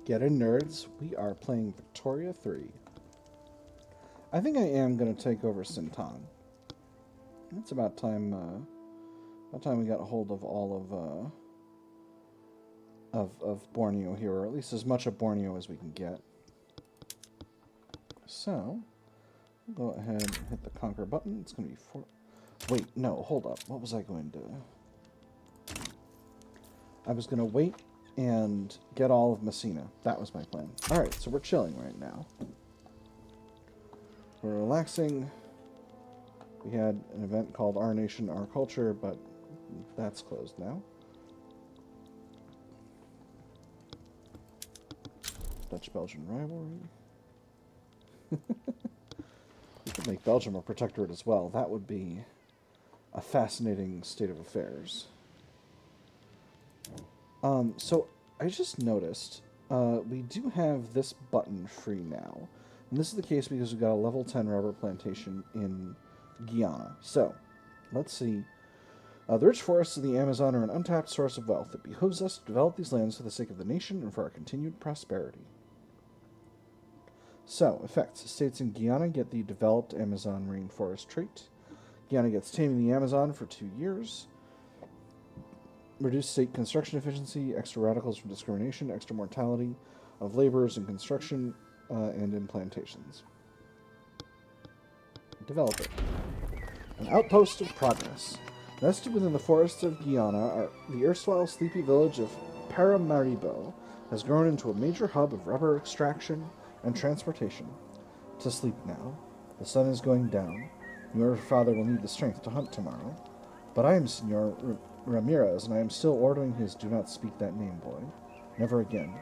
Get in, nerds. We are playing Victoria 3. I think I am going to take over Sintan. It's about time we got a hold of all of Borneo here, or at least as much of Borneo as we can get. So, we'll go ahead and hit the conquer button. It's going to be 4... Wait, no, hold up. What was I going to... I was going to wait and get all of Messina. That was my plan. Alright, so we're chilling right now. We're relaxing. We had an event called Our Nation, Our Culture, but that's closed now. Dutch-Belgian rivalry. We could make Belgium a protectorate as well. That would be a fascinating state of affairs. So I just noticed we do have this button free now. And this is the case because we've got a level 10 rubber plantation in Guyana. So, let's see. The rich forests of the Amazon are an untapped source of wealth. It behooves us to develop these lands for the sake of the nation and for our continued prosperity. So, effects. States in Guyana get the developed Amazon rainforest trait. Guyana gets taming the Amazon for 2 years. Reduced state construction efficiency, extra radicals from discrimination, extra mortality of laborers in construction and in plantations. Develop it. An outpost of progress. Nested within the forests of Guyana, the erstwhile sleepy village of Paramaribo has grown into a major hub of rubber extraction and transportation. To sleep now. The sun is going down. Your father will need the strength to hunt tomorrow. But I am Senor Ramirez, and I am still ordering his do not speak that name, boy. Never again.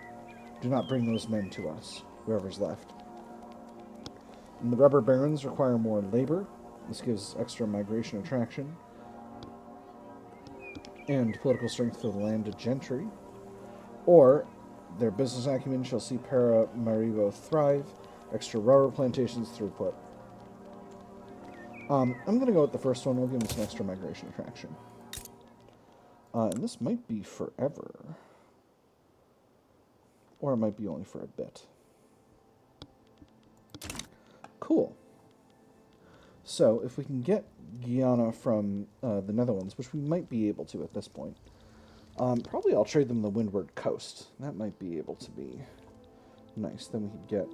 Do not bring those men to us, whoever's left. And the rubber barons require more labor. This gives extra migration attraction. And political strength for the landed gentry. Or, their business acumen shall see Paramaribo thrive. Extra rubber plantations throughput. I'm going to go with the first one. We'll give them some extra migration attraction. And this might be forever. Or it might be only for a bit. Cool. So, if we can get Guyana from the Netherlands, which we might be able to at this point, probably I'll trade them the Windward Coast. That might be able to be nice. Then we can get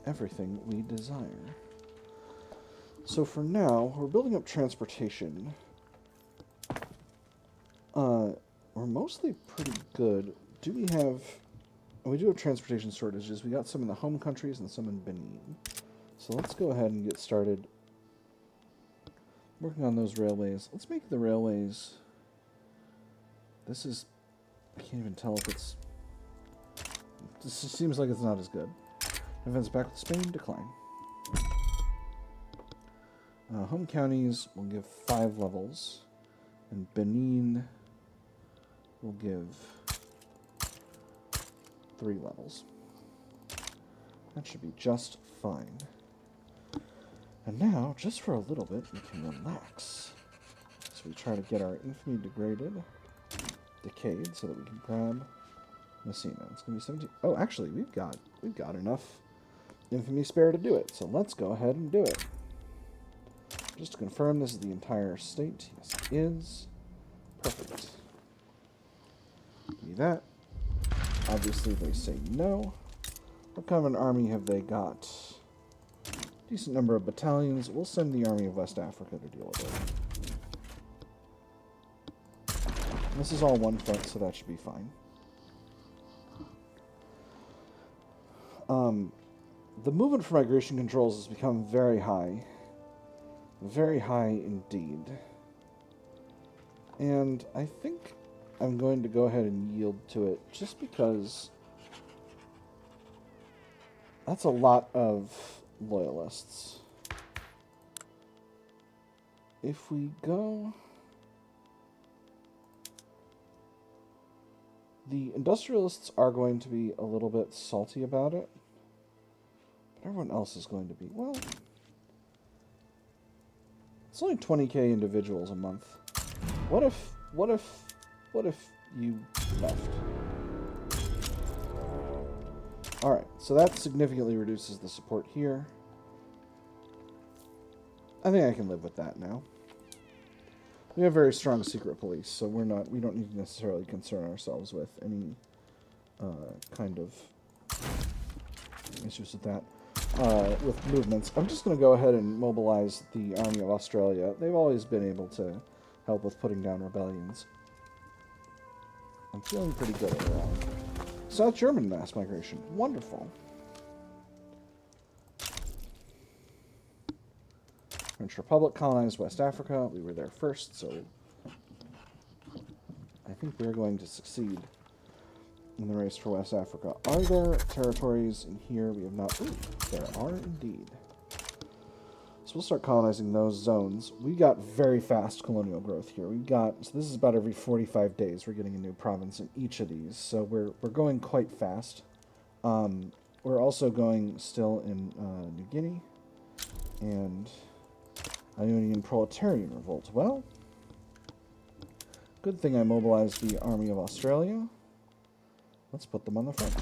everything we desire. So for now, we're building up transportation. We're mostly pretty good. Do we have... We do have transportation shortages. We got some in the home countries and some in Benin. So let's go ahead and get started working on those railways. Let's make the railways... This is... I can't even tell if it's... This seems like it's not as good. Events back with Spain, decline. Home counties will give 5 levels. And Benin will give 3 levels. That should be just fine. And now, just for a little bit, we can relax. So we try to get our infamy decayed, so that we can grab Messina. It's going to be 17. Oh, actually, we've got enough infamy spare to do it. So let's go ahead and do it. Just to confirm, this is the entire state. Yes, it is. Perfect. Give me that. Obviously, they say no. What kind of an army have they got? Decent number of battalions. We'll send the Army of West Africa to deal with it. And this is all one front, so that should be fine. The movement for migration controls has become very high. Very high indeed. And I think I'm going to go ahead and yield to it just because that's a lot of loyalists. If we go... The industrialists are going to be a little bit salty about it. But everyone else is going to be, well... It's only 20k individuals a month. What if you left? Alright, so that significantly reduces the support here. I think I can live with that now. We have very strong secret police, so we don't need to necessarily concern ourselves with any kind of issues with that. With movements. I'm just going to go ahead and mobilize the Army of Australia. They've always been able to help with putting down rebellions. I'm feeling pretty good overall. South German mass migration. Wonderful. French Republic colonized West Africa. We were there first, so I think we're going to succeed in the race for West Africa. Are there territories in here we have not? Ooh, there are indeed. So we'll start colonizing those zones. We got very fast colonial growth here. So this is about every 45 days we're getting a new province in each of these. So we're going quite fast. We're also going still in New Guinea and Ionian proletarian revolt. Well, good thing I mobilized the Army of Australia. Let's put them on the front.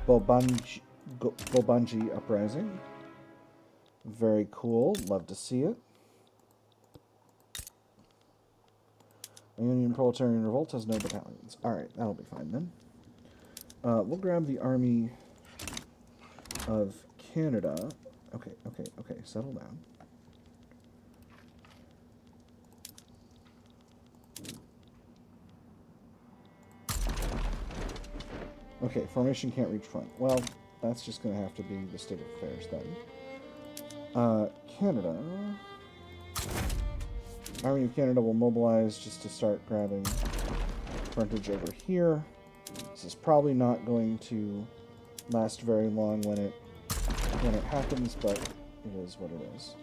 Bobanji Uprising. Very cool. Love to see it. Ionian Proletarian Revolt has no battalions. Alright, that'll be fine then. We'll grab the Army of Canada. Okay, settle down. Okay, formation can't reach front. Well, that's just going to have to be the state of affairs then. Canada. Army of Canada will mobilize just to start grabbing frontage over here. This is probably not going to last very long when it happens, but it is what it is.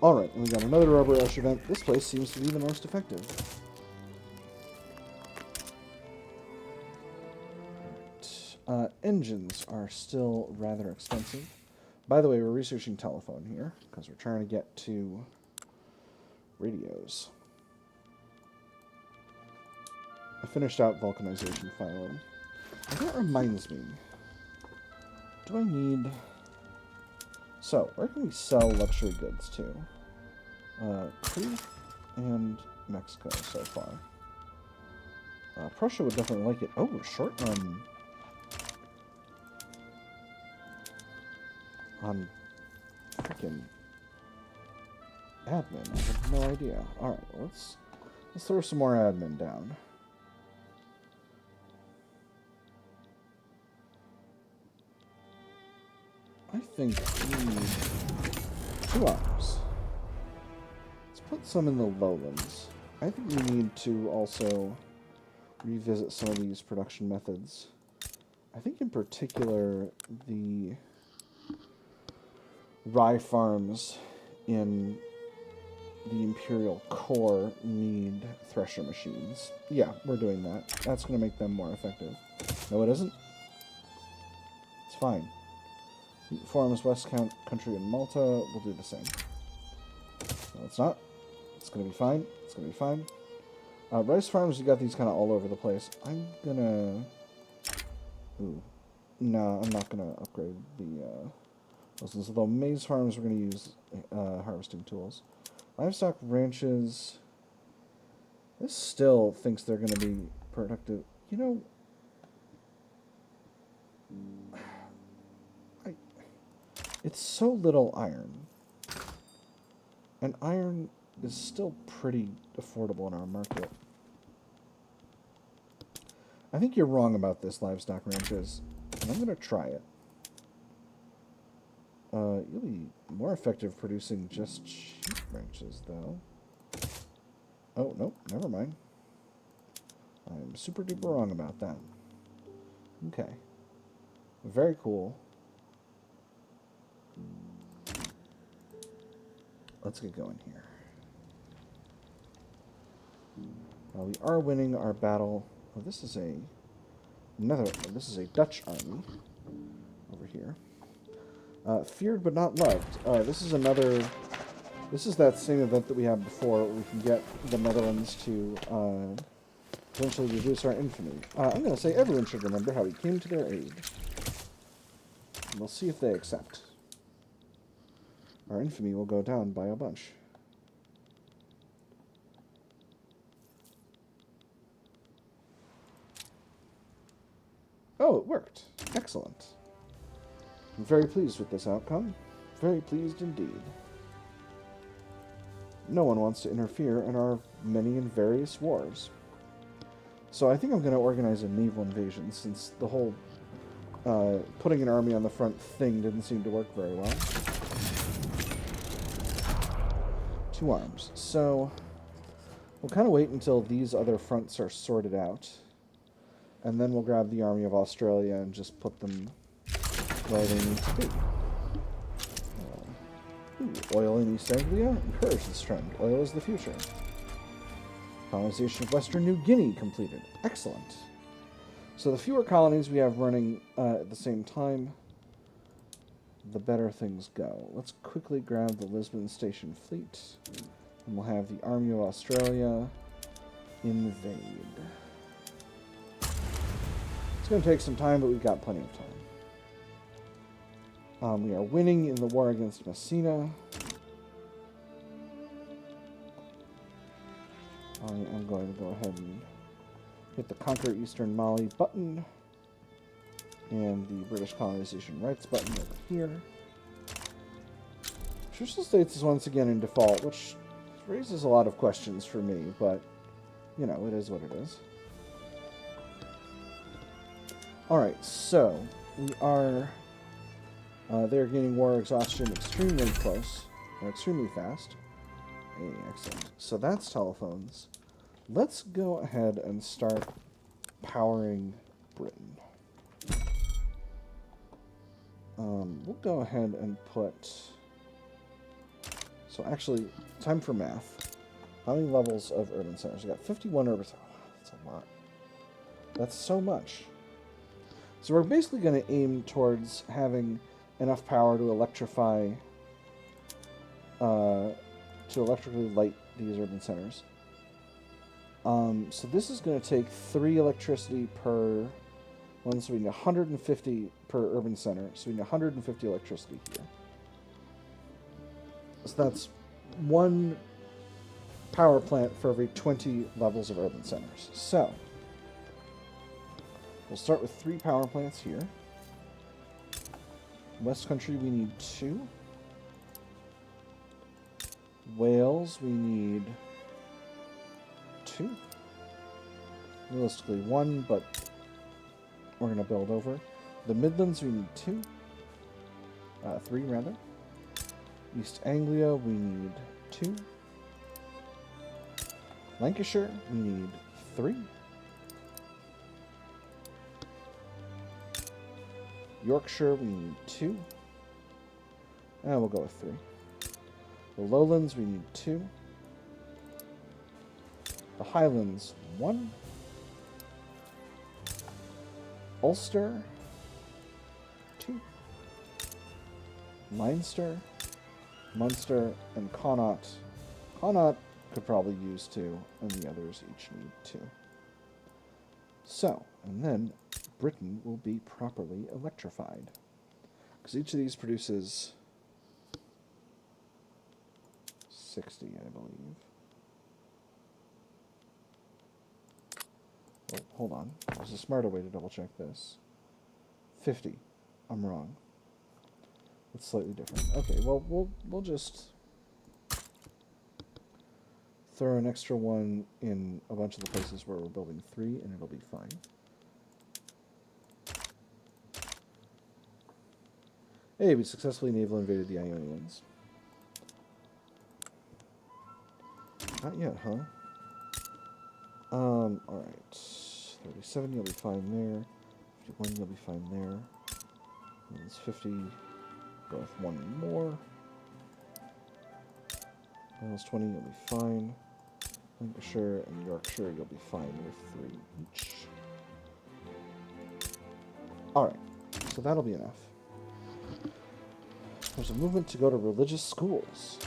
Alright, and we got another rubber rush event. This place seems to be the most effective. Engines are still rather expensive. By the way, we're researching telephone here, because we're trying to get to radios. I finished out vulcanization finally. And that reminds me. Do I need... So, where can we sell luxury goods to? Crete and Mexico so far. Prussia would definitely like it. Oh, we're short on freaking admin. I have no idea. Alright, let's throw some more admin down. I think we need 2 arms. Let's put some in the lowlands. I think we need to also revisit some of these production methods. I think in particular the rye farms in the Imperial Core need thresher machines. Yeah, we're doing that. That's going to make them more effective. No, it isn't. It's fine. Farms West Country and Malta will do the same. No, it's not. It's going to be fine. It's going to be fine. Rice farms, you got these kind of all over the place. I'm going to... Ooh. No, I'm not going to upgrade the... Although maize farms, we're going to use harvesting tools. Livestock ranches. This still thinks they're going to be productive. You know, it's so little iron. And iron is still pretty affordable in our market. I think you're wrong about this, livestock ranches. And I'm going to try it. You'll be more effective producing just sheep ranches, though. Oh, nope, never mind. I'm super duper wrong about that. Okay. Very cool. Let's get going here. We are winning our battle. Oh, this is a Dutch army over here. Feared but not loved. This is another This is that same event that we had before. Where we can get the Netherlands to potentially reduce our infamy. I'm going to say everyone should remember how he came to their aid. And we'll see if they accept. Our infamy will go down by a bunch. Oh, it worked. Excellent. I'm very pleased with this outcome. Very pleased indeed. No one wants to interfere in our many and various wars. So I think I'm going to organize a naval invasion, since the whole putting an army on the front thing didn't seem to work very well. 2 arms. So we'll kind of wait until these other fronts are sorted out. And then we'll grab the Army of Australia and just put them where they need to be. Oil in East Anglia? Encourage this trend. Oil is the future. Colonization of Western New Guinea completed. Excellent. So the fewer colonies we have running at the same time, the better things go. Let's quickly grab the Lisbon Station fleet. And we'll have the Army of Australia invade. It's going to take some time, but we've got plenty of time. We are winning in the war against Messina. I am going to go ahead and hit the Conquer Eastern Mali button. And the British Colonization Rights button over here. Trucial States is once again in default, which raises a lot of questions for me, but, you know, it is what it is. Alright, so we are... they're gaining war exhaustion extremely close, or extremely fast. Hey, excellent. So that's telephones. Let's go ahead and start powering Britain. We'll go ahead and put... So actually, time for math. How many levels of urban centers? We got 51 urban centers. Oh, that's a lot. That's so much. So we're basically going to aim towards having enough power to electrify, to electrically light these urban centers. So this is going to take 3 electricity per one, so we need 150 per urban center. So we need 150 electricity here. So that's 1 power plant for every 20 levels of urban centers. So we'll start with 3 power plants here. West Country, we need 2. Wales, we need 2. Realistically 1, but we're going to build over. The Midlands, we need 2. 3, rather. East Anglia, we need 2. Lancashire, we need 3. Yorkshire, we need 2. And we'll go with 3. The Lowlands, we need 2. The Highlands, 1. Ulster, 2. Leinster, Munster, and Connaught. Connaught could probably use 2, and the others each need 2. So, and then Britain will be properly electrified. Because each of these produces 60, I believe. Oh, hold on. There's a smarter way to double check this. 50. I'm wrong. It's slightly different. Okay, well, we'll just throw an extra one in a bunch of the places where we're building 3, and it'll be fine. Hey, we successfully naval invaded the Ionians. Not yet, huh? Alright. 37, you'll be fine there. 51, you'll be fine there. And it's 50. Go with 1 more. Wales 20, you'll be fine. Lancashire and Yorkshire, you'll be fine with 3 each. Alright, so that'll be enough. There's a movement to go to religious schools.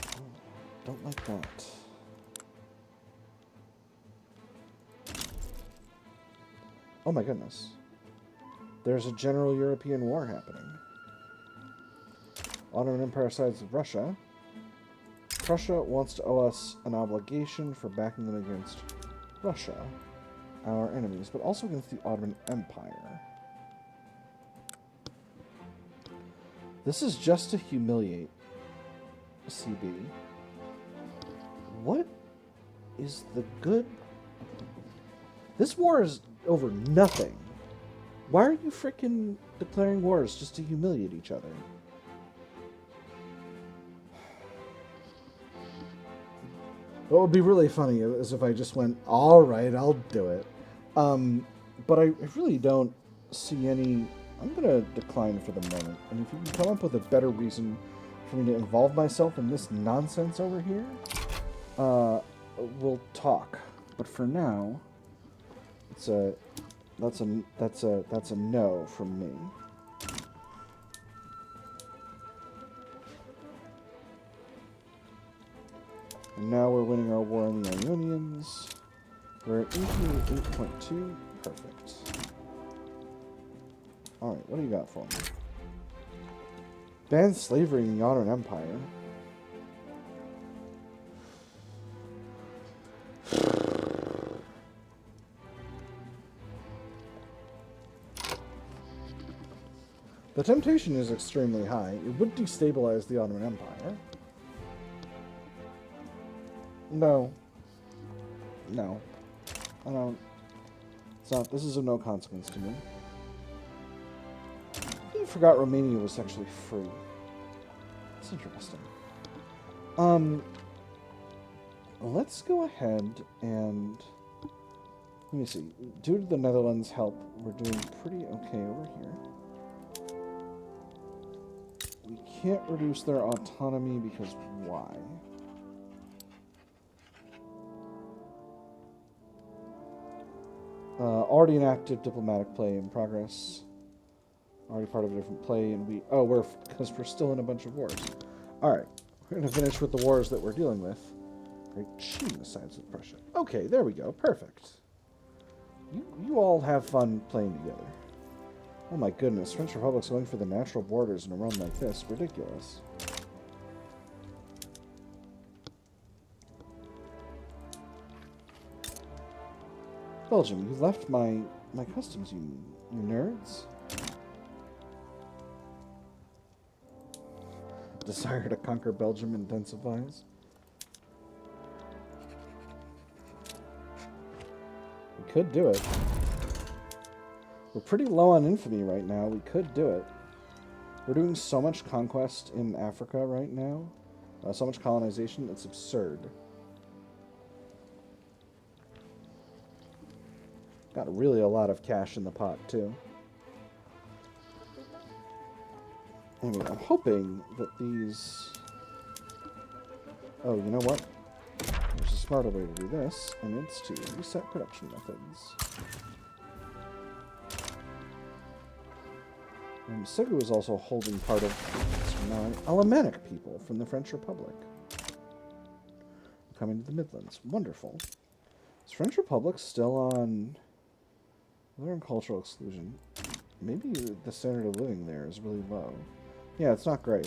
don't like that. Oh my goodness. There's a general European war happening. Ottoman Empire sides with Russia. Prussia wants to owe us an obligation for backing them against Russia, our enemies, but also against the Ottoman Empire. This is just to humiliate CB. What is the good? This war is over nothing. Why are you freaking declaring wars just to humiliate each other? What would be really funny is if I just went, all right, I'll do it. But I really don't see any... I'm going to decline for the moment. And if you can come up with a better reason for me to involve myself in this nonsense over here, we'll talk. But for now, that's a no from me. And now we're winning our war on the Ionians. We're at infamy 8.2. Perfect. Alright, what do you got for me? Ban slavery in the Ottoman Empire. The temptation is extremely high. It would destabilize the Ottoman Empire. No. No. I don't... It's not... This is of no consequence to me. I forgot Romania was actually free. That's interesting. Let's go ahead and... Let me see. Due to the Netherlands' help, we're doing pretty okay over here. We can't reduce their autonomy because why? Already an active diplomatic play in progress. Already part of a different play, and we... Oh, because we're still in a bunch of wars. Alright, we're going to finish with the wars that we're dealing with. Great cheating sides with Prussia. Okay, there we go. Perfect. You all have fun playing together. Oh my goodness, French Republic's going for the natural borders in a run like this. Ridiculous. Belgium, you left my customs union, you nerds. Desire to conquer Belgium intensifies. We could do it. We're pretty low on infamy right now. We could do it. We're doing so much conquest in Africa right now. So much colonization, it's absurd. Got really a lot of cash in the pot, too. Anyway, I'm hoping that these... Oh, you know what? There's a smarter way to do this, and it's to reset production methods. And Segu is also holding part of non-Alemannic people from the French Republic. Coming to the Midlands. Wonderful. Is French Republic still on... They're on cultural exclusion. Maybe the standard of living there is really low. Yeah, it's not great.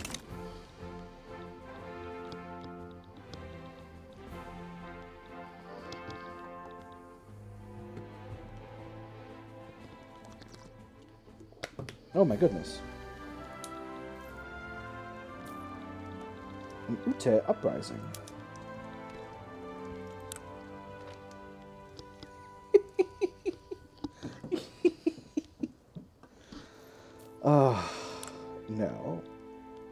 Oh my goodness. An Ute uprising. No.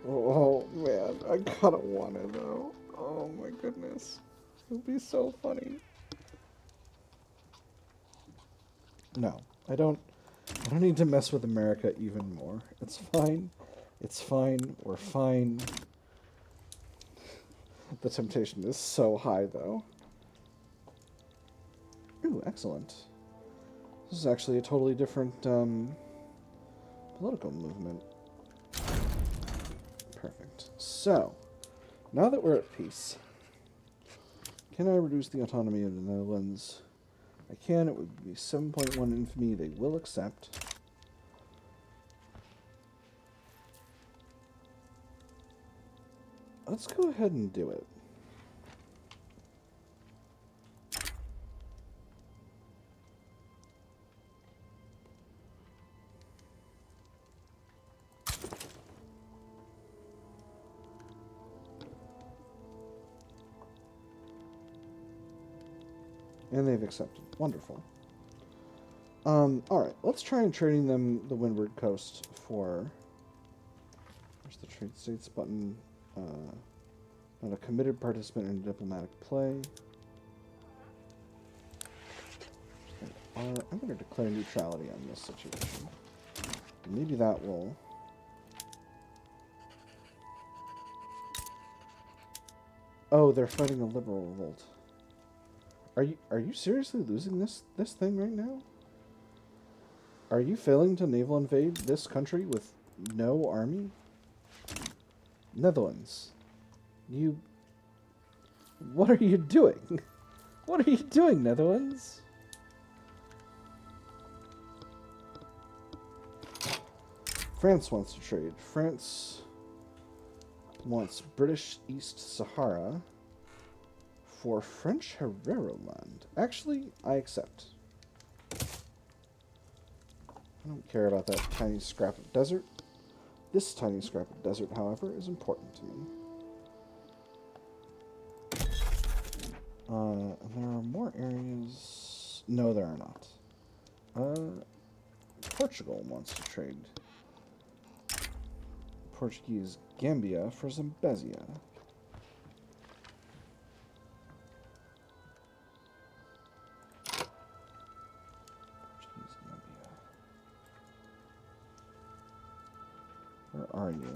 Oh, man. I gotta want it, though. Oh, my goodness. It would be so funny. No. I don't need to mess with America even more. It's fine. It's fine. We're fine. The temptation is so high, though. Ooh, excellent. This is actually a totally different, political movement. Perfect. So, now that we're at peace, Can I reduce the autonomy of the Netherlands? I can. It would be 7.1 infamy. They will accept. Let's go ahead and do it. And they've accepted. Wonderful. Alright, let's try and trading them the Windward Coast for... Where's the Trade States button? Not a committed participant in diplomatic play. I'm going to declare neutrality on this situation. Maybe that will... Oh, they're fighting a liberal revolt. Are you seriously losing this thing right now? Are you failing to naval invade this country with no army? Netherlands. What are you doing? What are you doing, Netherlands? France wants to trade. France wants British East Sahara for French Herero land. Actually, I accept. I don't care about that tiny scrap of desert. This tiny scrap of desert, however, is important to me. There are more areas... No, there are not. Portugal wants to trade Portuguese Gambia for Zambezia. Portuguese Gambia. Where are you?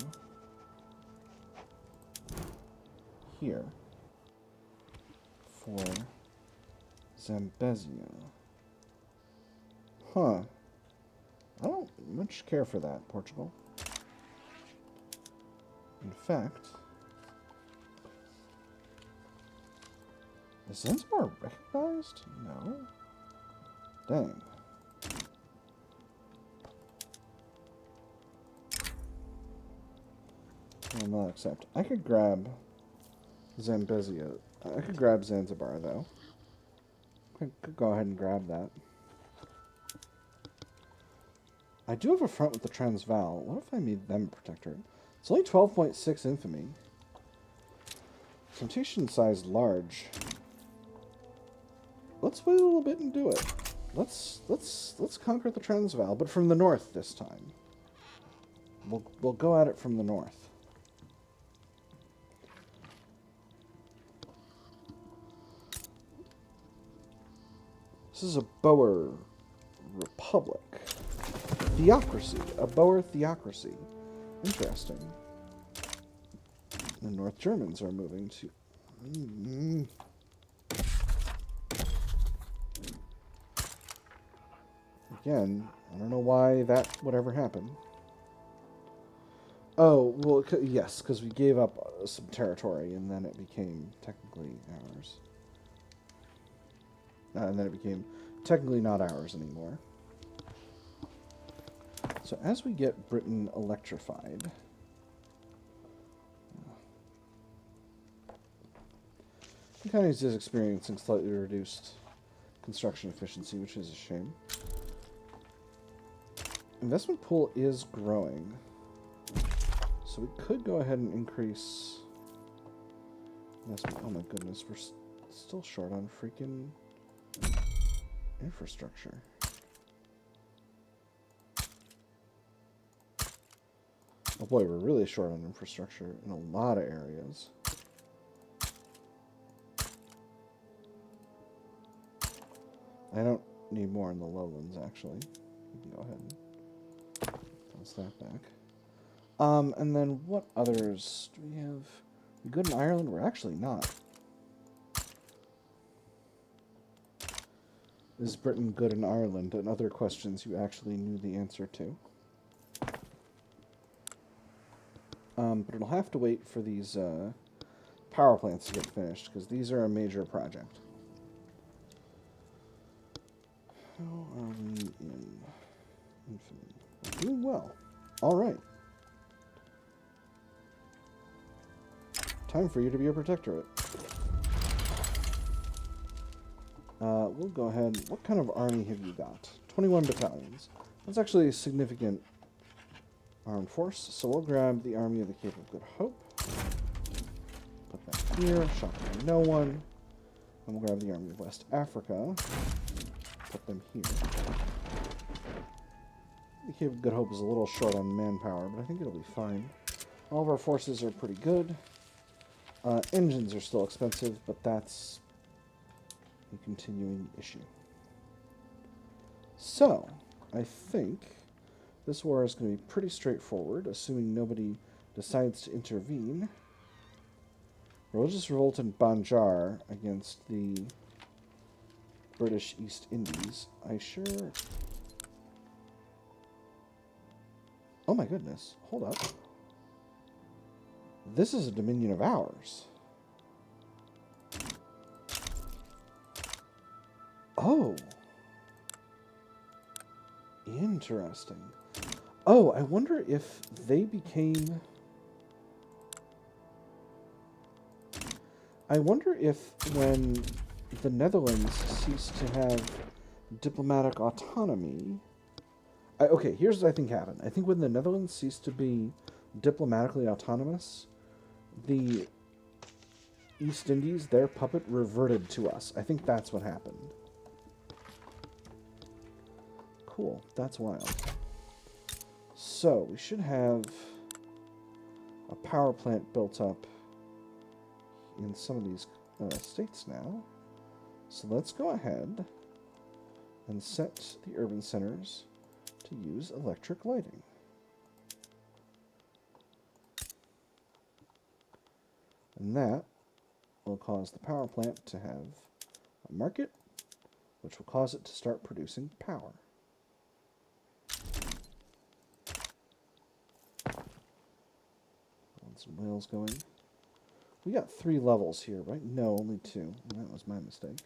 Here. For Zambezia. Huh. I don't much care for that, Portugal. In fact, is Zanzibar recognized? No. Dang. I will not accept. I could grab Zambezia. I could grab Zanzibar, though. I could go ahead and grab that. I do have a front with the Transvaal. What if I made them a protectorate? It's only 12.6 infamy. Temptation size large. Let's wait a little bit and do it. Let's conquer the Transvaal, but from the north this time. We'll go at it from the north. This is a Boer republic. Theocracy. A Boer theocracy. Interesting. The North Germans are moving to... Again, I don't know why that would ever happen. Oh, well, yes, because we gave up some territory, and then it became technically ours. And then it became technically not ours anymore. So as we get Britain electrified... The country is experiencing slightly reduced construction efficiency, which is a shame. Investment pool is growing. So we could go ahead and increase investment. Oh my goodness, we're still short on freaking infrastructure. Oh boy, we're really short on infrastructure in a lot of areas. I don't need more in the lowlands, actually. We can go ahead and toss that back. And then what others do we have? We good in Ireland? We're actually not. Is Britain good in Ireland? And other questions you actually knew the answer to. But it'll have to wait for these power plants to get finished, because these are a major project. How are we in infamy? We're doing well. All right. Time for you to be a protectorate. We'll go ahead. What kind of army have you got? 21 battalions. That's actually a significant armed force. So we'll grab the Army of the Cape of Good Hope. Put that here. Shocking no one. And we'll grab the Army of West Africa. Put them here. The Cape of Good Hope is a little short on manpower, but I think it'll be fine. All of our forces are pretty good. Engines are still expensive, but that's a continuing issue. So, I think this war is going to be pretty straightforward, assuming nobody decides to intervene. Religious revolt in Banjar against the British East Indies. Oh my goodness. Hold up. This is a dominion of ours. Oh. Interesting. Oh, I wonder if they became... I wonder if when the Netherlands ceased to have diplomatic autonomy... okay, here's what I think happened. I think when the Netherlands ceased to be diplomatically autonomous, the East Indies, their puppet, reverted to us. I think that's what happened. Cool. That's wild. So, we should have a power plant built up in some of these states now. So let's go ahead and set the urban centers to use electric lighting. And that will cause the power plant to have a market, which will cause it to start producing power. Some whales going. We got 3 levels here, right? No, only 2. That was my mistake.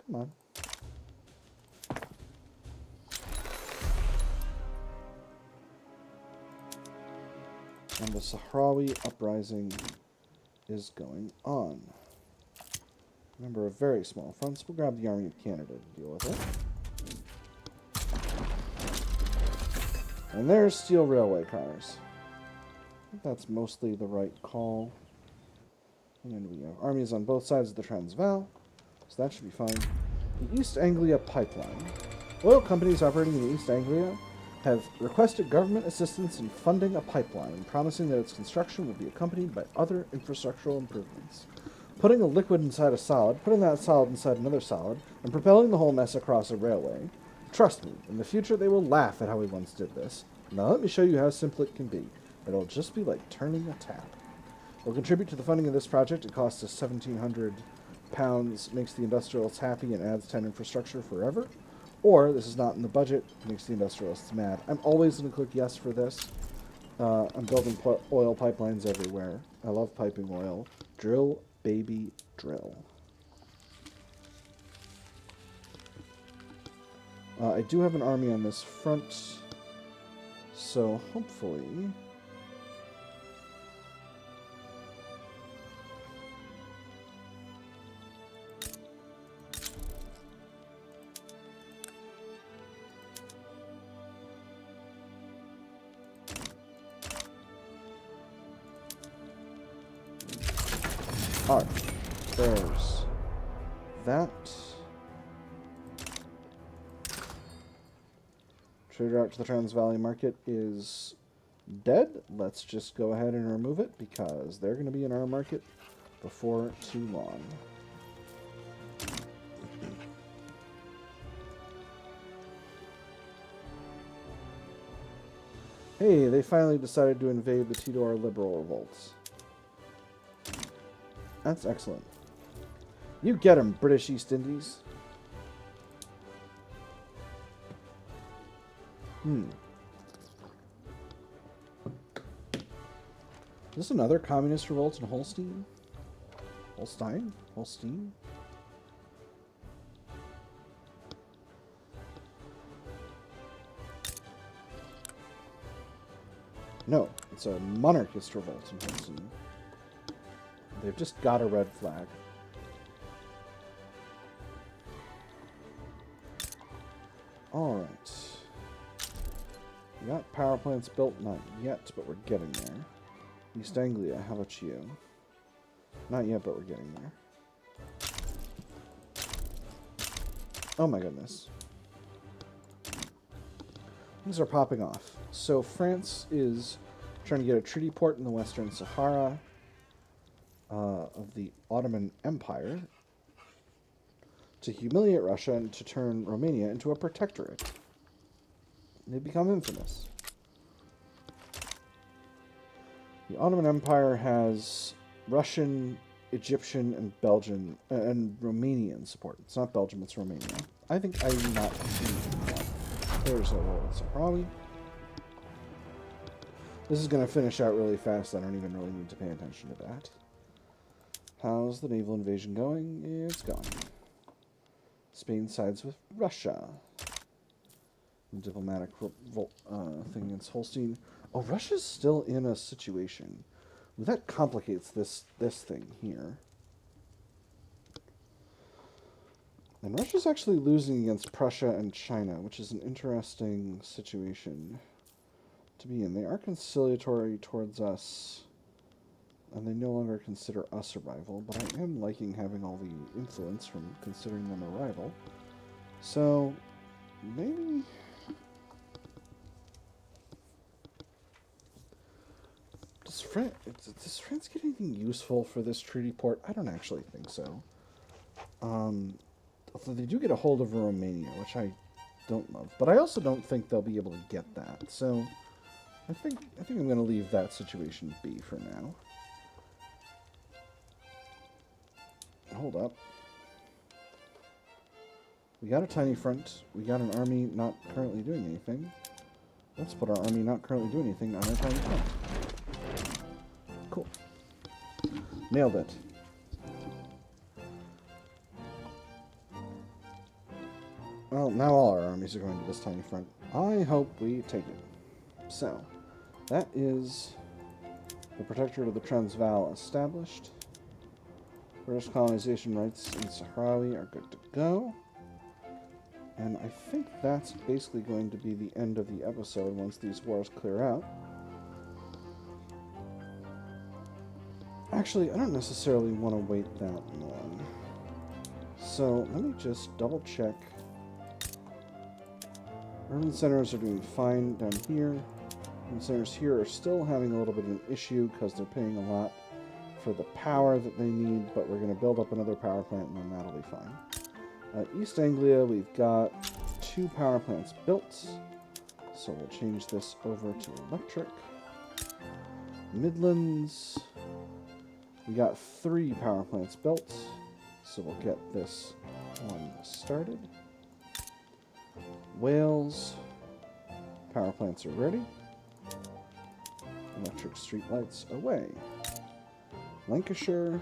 Come on. And the Sahrawi uprising is going on. Number of very small fronts. We'll grab the Army of Canada to deal with it. And there's steel railway cars. I think that's mostly the right call. And we have armies on both sides of the Transvaal, so that should be fine. The East Anglia Pipeline. Oil companies operating in East Anglia have requested government assistance in funding a pipeline, promising that its construction will be accompanied by other infrastructural improvements. Putting a liquid inside a solid, putting that solid inside another solid, and propelling the whole mess across a railway. Trust me, in the future they will laugh at how we once did this. Now let me show you how simple it can be. It'll just be like turning a tap. We'll contribute to the funding of this project. It costs us £1,700, makes the industrialists happy, and adds 10 infrastructure forever. Or, this is not in the budget, makes the industrialists mad. I'm always going to click yes for this. I'm building oil pipelines everywhere. I love piping oil. Drill, baby, drill. I do have an army on this front, so hopefully... Alright, there's that. Trade route to the Transvaal market is dead. Let's just go ahead and remove it because they're going to be in our market before too long. Hey, they finally decided to invade the Tidor liberal revolts. That's excellent. You get 'em, British East Indies. Is this another communist revolt in Holstein? Holstein? Holstein? No, it's a monarchist revolt in Holstein. They've just got a red flag. Alright. We got power plants built, not yet, but we're getting there. East Anglia, how about you? Not yet, but we're getting there. Oh my goodness. Things are popping off. So France is trying to get a treaty port in the Western Sahara of the Ottoman Empire to humiliate Russia and to turn Romania into a protectorate. They become infamous. The Ottoman Empire has Russian, Egyptian, and Belgian, and Romanian support. It's not Belgium, it's Romania. I think I'm not confusing that. There's a little Sahrawi. This is going to finish out really fast. I don't even really need to pay attention to that. How's the naval invasion going? It's going. Spain sides with Russia. The diplomatic thing against Holstein. Oh, Russia's still in a situation. Well, that complicates this thing here. And Russia's actually losing against Prussia and China, which is an interesting situation to be in. They are conciliatory towards us, and they no longer consider us a rival, but I am liking having all the influence from considering them a rival. So, maybe... Does France get anything useful for this treaty port? I don't actually think so. Although they do get a hold of Romania, which I don't love. But I also don't think they'll be able to get that. So I think I'm going to leave that situation be for now. Hold up. We got a tiny front. We got an army not currently doing anything. Let's put our army not currently doing anything on our tiny front. Cool. Nailed it. Well, now all our armies are going to this tiny front. I hope we take it. So, that is the Protectorate of the Transvaal established. British colonization rights in Sahrawi are good to go. And I think that's basically going to be the end of the episode once these wars clear out. Actually, I don't necessarily want to wait that long. So, let me just double check. Urban centers are doing fine down here. Urban centers here are still having a little bit of an issue because they're paying a lot for the power that they need, but we're going to build up another power plant and then that'll be fine. East Anglia, we've got 2 power plants built, so we'll change this over to electric. Midlands, we got 3 power plants built, so we'll get this one started. Wales, power plants are ready. Electric streetlights away. Lancashire,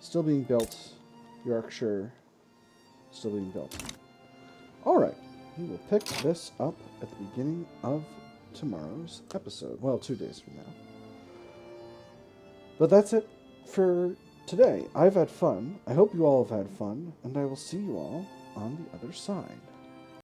still being built. Yorkshire, still being built. Alright, we will pick this up at the beginning of tomorrow's episode. Well, 2 days from now. But that's it for today. I've had fun. I hope you all have had fun, and I will see you all on the other side.